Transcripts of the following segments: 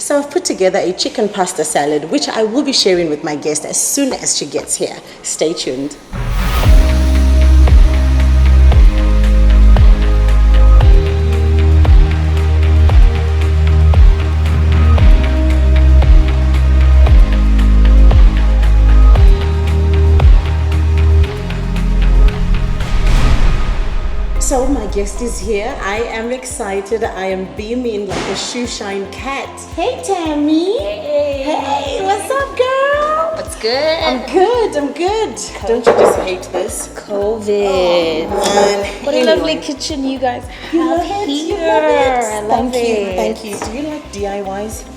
So I've put together a chicken pasta salad, which I will be sharing with my guest as soon as she gets here. Stay tuned. So my guest is here. I am excited. I am beaming like a shoe shine cat. Hey Tammy. Hey, what's up, girl? What's good? I'm good. Don't you just hate this? COVID. Oh, man. What a lovely kitchen you guys have here. I love it. Thank you. Do you like DIYs?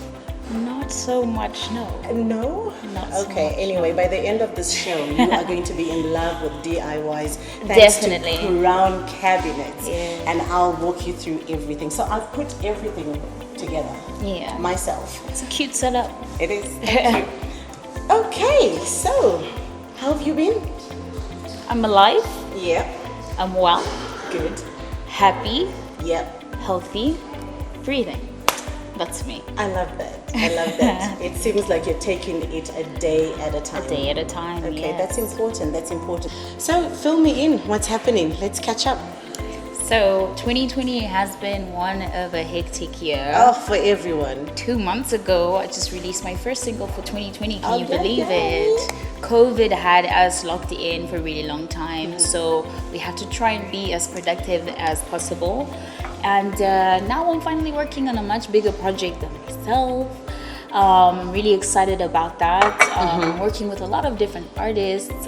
Not so much, no. No? Not so okay, much. Anyway, by the end of this show, you are going to be in love with DIYs. Thanks Definitely. to crown cabinets. Yeah. And I'll walk you through everything. So I've put everything together. Yeah. Myself. It's a cute setup. It is. Thank you. Okay, so how have you been? I'm alive. Yep. I'm well. Good. Happy. Yep. Healthy. Breathing. That's me. I love that. It seems like you're taking it a day at a time. A day at a time. Okay, yes. that's important. So fill me in. What's happening? Let's catch up. So 2020 has been one of a hectic year. Oh, for everyone. 2 months ago, I just released my first single for 2020. Can you Okay, believe yay. it? COVID had us locked in for a really long time, so we had to try and be as productive as possible. And now I'm finally working on a much bigger project than myself. Really excited about that. Working with a lot of different artists,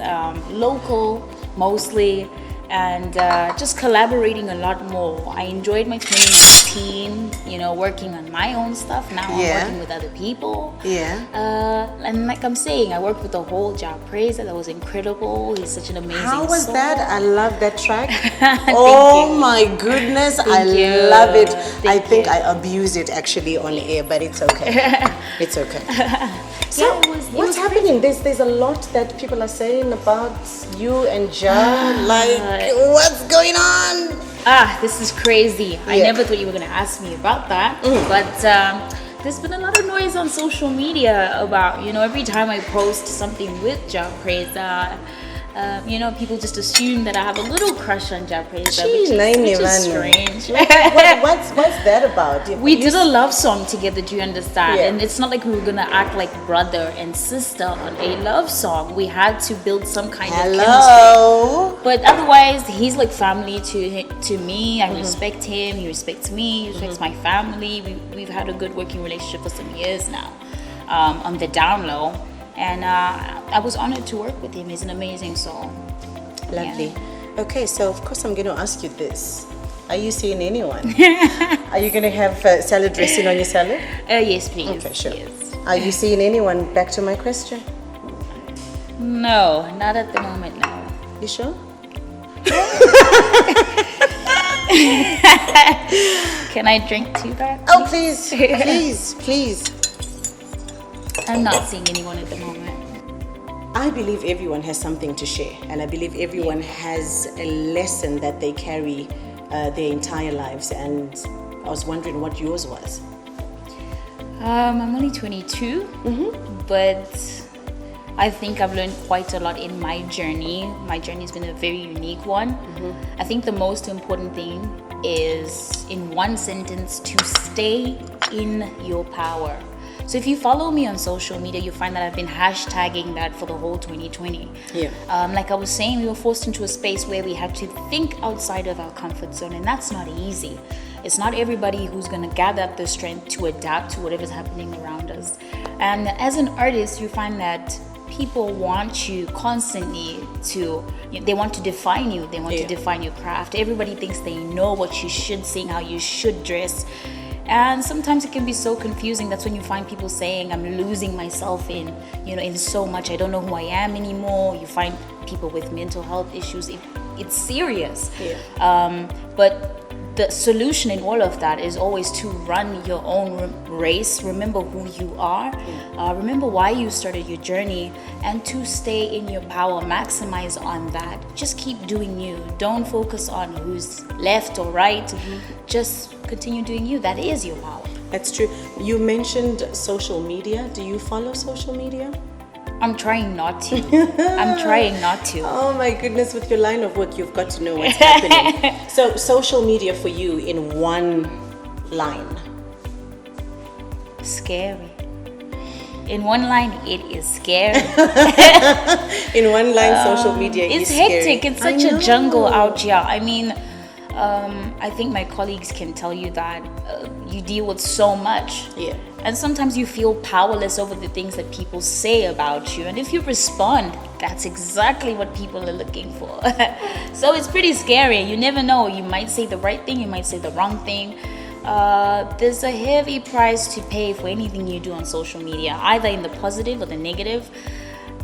local mostly, and just collaborating a lot more. I enjoyed my 2019, working on my own stuff. Now I'm working with other people. Yeah. And like I'm saying, I worked with the whole Jah Praise. That was incredible. He's such an amazing How was soul. that? I love that track. Thank Oh you. my goodness, I Thank you. love it. I Thank think you. I abused it actually on air, but it's okay. It's okay. So Yeah, it was what's happening? There's a lot that people are saying about you and Jah. Like, what's going on? This is crazy. I Yeah. never thought you were going to ask me about that. But there's been a lot of noise on social media about, every time I post something with Jah Praise, people just assume that I have a little crush on Jah Praise, which is strange. What's that about? We did a love song together, do you understand? Yeah. And it's not like we were gonna act like brother and sister on a love song. We had to build some kind of chemistry. Hello. But otherwise, he's like family to me. I respect him. He respects me. He respects my family. We've had a good working relationship for some years now, on the down low. And I was honored to work with him. He's an amazing soul. Lovely. Okay, so of course I'm going to ask you this. Are you seeing anyone? Are you going to have salad dressing on your salad? Yes, please. Okay, sure. Yes. Are you seeing anyone? Back to my question. No, not at the moment, no. You sure? Can I drink too back? Oh, please. Please. I'm not seeing anyone at the moment. I believe everyone has something to share, and I believe everyone has a lesson that they carry their entire lives. And I was wondering what yours was. I'm only 22, but I think I've learned quite a lot in my journey. My journey's been a very unique one. I think the most important thing is, in one sentence, to stay in your power. So if you follow me on social media, you'll find that I've been hashtagging that for the whole 2020. Yeah. Like I was saying, we were forced into a space where we had to think outside of our comfort zone, and that's not easy. It's not everybody who's going to gather up the strength to adapt to whatever's happening around us. And as an artist, you find that people want you constantly they want to define you. They want to define your craft. Everybody thinks they know what you should sing, how you should dress. And sometimes it can be so confusing. That's when you find people saying, I'm losing myself in so much. I don't know who I am anymore. You find people with mental health issues. It's serious. But the solution in all of that is always to run your own race. Remember who you are. Remember why you started your journey, and to stay in your power, maximize on that. Just keep doing you. Don't focus on who's left or right. Just continue doing you. That is your power. That's true. You mentioned social media. Do you follow social media? I'm trying not to. I'm trying not to. Oh my goodness, with your line of work, you've got to know what's happening. So, social media for you in one line. Scary. In one line, it is scary. In one line, social media is scary. It's hectic. It's such a jungle out here. I mean, I think my colleagues can tell you that you deal with so much. Yeah. And sometimes you feel powerless over the things that people say about you. And if you respond, that's exactly what people are looking for. So it's pretty scary. You never know. You might say the right thing, you might say the wrong thing. There's a heavy price to pay for anything you do on social media, either in the positive or the negative.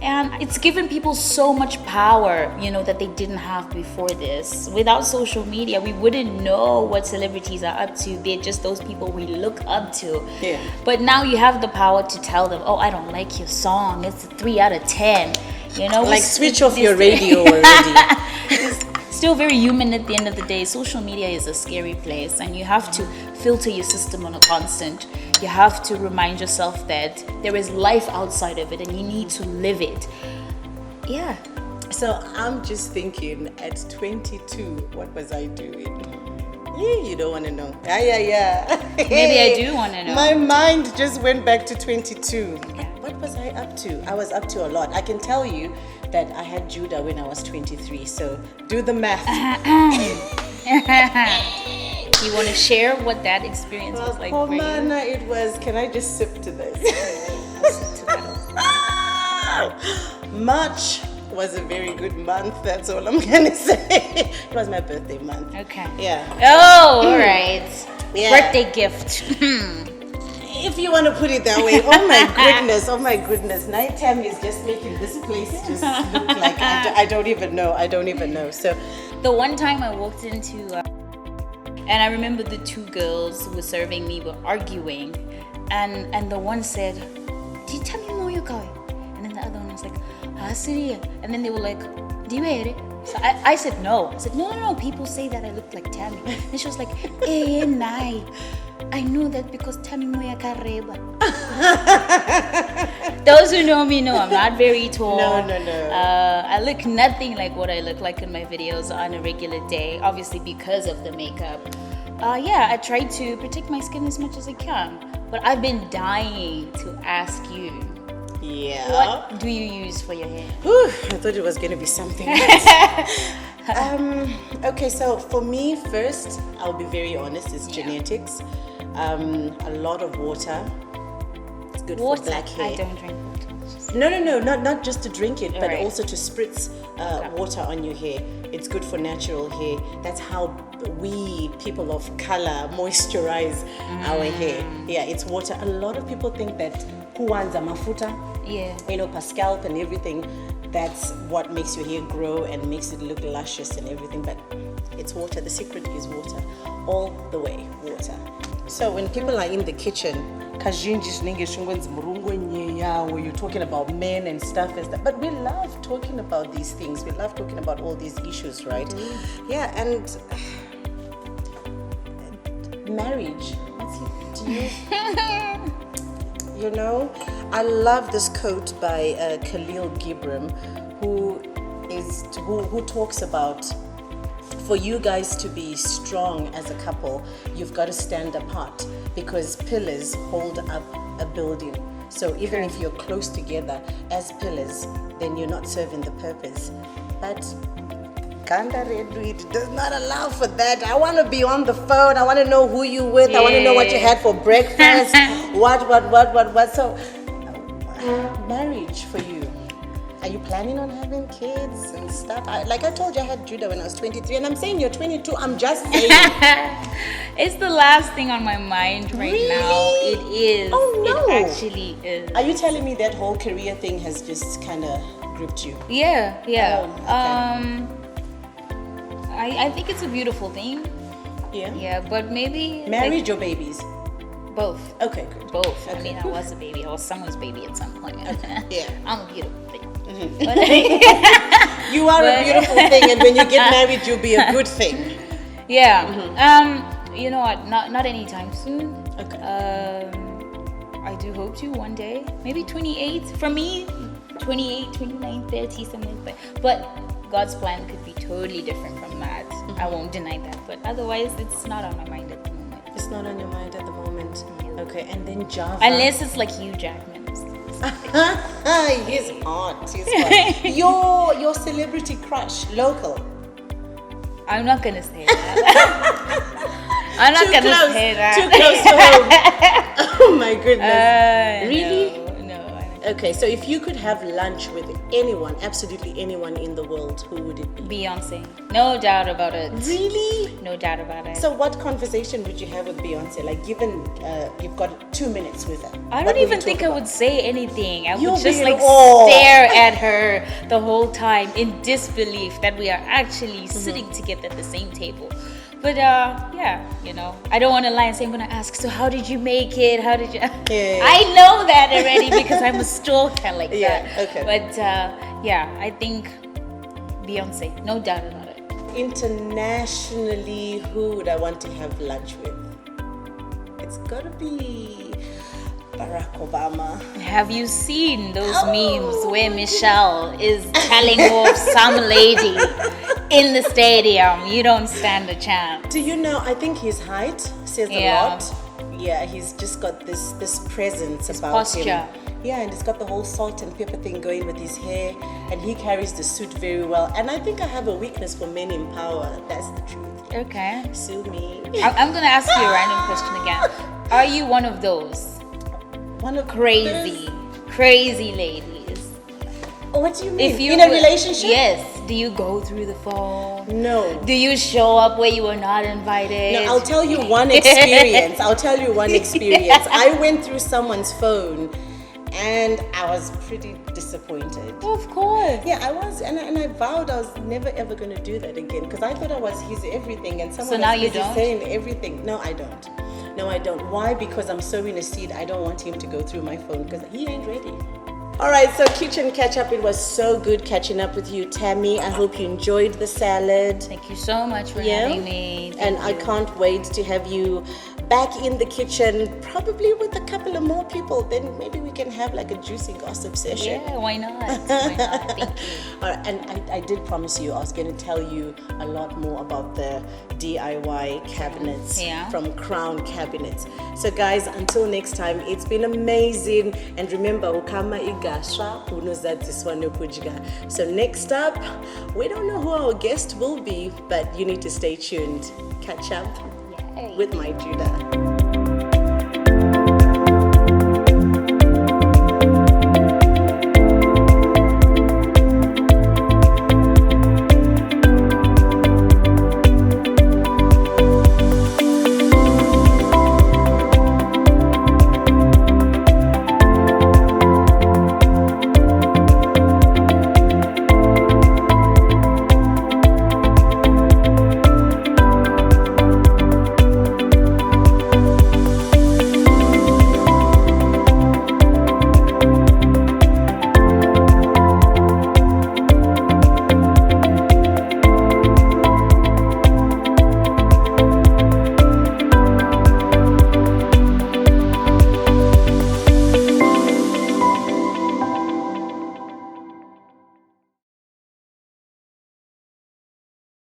And it's given people so much power, that they didn't have before this. Without social media, we wouldn't know what celebrities are up to. They're just those people we look up to. Yeah. But now you have the power to tell them, oh, I don't like your song. It's a 3 out of 10. Like switch off your radio already. Still very human at the end of the day. Social media is a scary place, and you have to filter your system on a constant. You have to remind yourself that there is life outside of it and you need to live it. Yeah. So I'm just thinking, at 22, what was I doing? Yeah, you don't want to know. Yeah. Maybe I do want to know. My mind just went back to 22. What was I up to? I was up to a lot. I can tell you that I had Judah when I was 23. So do the math. You want to share what that experience was like for you? It was, can I just sip to this? March was a very good month. That's all I'm going to say. It was my birthday month. Okay. Yeah. Oh, all right. Yeah. Birthday gift. If you want to put it that way. Oh my goodness. Night time is just making this place just look like, I don't even know. So the one time I walked into, and I remember the two girls who were serving me were arguing, and the one said, "Do you tell me where you're going?" And then the other one was like, "Syria." And then they were like, "Do you hear it?" So I said no. I said, no, people say that I look like Tammy. And she was like, nai. I know that because Tammy moya kareba. Those who know me know I'm not very tall. No. I look nothing like what I look like in my videos on a regular day, obviously because of the makeup. I try to protect my skin as much as I can. But I've been dying to ask you. Yeah. What do you use for your hair? Whew, I thought it was going to be something else. Okay, so for me, first, I'll be very honest, it's genetics. A lot of water. It's good for black hair. I don't drink water. No, not just to drink it, but Right. also to spritz water on your hair. It's good for natural hair. That's how we, people of color, moisturize our hair. Yeah, it's water. A lot of people think that kuanza mafuta, per scalp and everything, that's what makes your hair grow and makes it look luscious and everything, but it's water. The secret is water. All the way, water. So when people are in the kitchen, you're talking about men and stuff, but we love talking about these things. We love talking about all these issues, right? Yeah, and marriage. I love this quote by Khalil Gibran, who talks about, for you guys to be strong as a couple, you've got to stand apart, because pillars hold up a building. So even if you're close together as pillars, then you're not serving the purpose. But Kanda Redweed does not allow for that. I want to be on the phone. I want to know who you with. I want to know what you had for breakfast. What. So, marriage for you. Are you planning on having kids and stuff? Like I told you, I had Judah when I was 23, and I'm saying you're 22. I'm just saying. It's the last thing on my mind right now. It is. Oh no. It actually is. Are you telling me that whole career thing has just kind of gripped you? Yeah. Oh, okay. I think it's a beautiful thing. Yeah. Yeah, but maybe Marriage or babies? both. Okay, good. Both. Okay. I mean, I was a baby. I was someone's baby at some point. Okay. Yeah. I'm a beautiful thing. You are a beautiful thing, and when you get married, you'll be a good thing. Yeah. You know what? Not anytime soon. Okay. I do hope to one day. Maybe 28. For me, 28, 29, 30, something like that. But God's plan could be totally different from that. I won't deny that. But otherwise, it's not on my mind at the moment. It's not on your mind at the moment. Okay, and then Java. Unless it's like Hugh Jackman. He's hot. He's hot. Your celebrity crush, local. I'm not gonna say that. I'm not gonna say that. Too close to home. Oh my goodness. Really? No. Okay, so if you could have lunch with anyone, absolutely anyone in the world, who would it be? Beyonce. No doubt about it. Really? No doubt about it. So what conversation would you have with Beyonce? Like, given you've got 2 minutes with her. I don't even think I would say anything. I You'll would just be like in awe. stare at her the whole time in disbelief that we are actually sitting together at the same table. But yeah, I don't want to lie and say I'm gonna ask. So how did you make it? How did you? Yeah. I know that already because I'm a stalker like that. Okay. But yeah, I think Beyonce, no doubt about it. Internationally, who would I want to have lunch with? It's gotta be Barack Obama. Have you seen those memes where Michelle is telling off some lady in the stadium? You don't stand a chance. Do you know? I think his height says a Yeah. lot. Yeah, he's just got this presence about posture. him. Yeah, and he's got the whole salt and pepper thing going with his hair, and he carries the suit very well. And I think I have a weakness for men in power. That's the truth. Okay. Sue me. I'm gonna ask you a random question again. Are you one of those One of crazy ladies? What do you mean? If you in a were- relationship? Yes. Do you go through the phone? No. Do you show up where you were not invited? No, I'll tell you one experience. I went through someone's phone and I was pretty disappointed. Of course. Yeah, I was, and I vowed I was never ever going to do that again because I thought I was his everything, and someone So now was you busy don't? saying everything. No, I don't. Why? Because I'm sowing a seed. I don't want him to go through my phone because he ain't ready. All right, so Kitchen Catch Up. It was so good catching up with you, Tammy. I hope you enjoyed the salad. Thank you so much for having me. And I can't wait to have you back in the kitchen, probably with a couple of more people. Then maybe we can have like a juicy gossip session. Yeah, why not? Why not? Thank you. All right, and I did promise you I was going to tell you a lot more about the DIY cabinets from Crown Cabinets. So guys, until next time, it's been amazing. And remember, ukama igasha unozadziswa kudya. So next up, we don't know who our guest will be, but you need to stay tuned. Catch up with Mai Judah.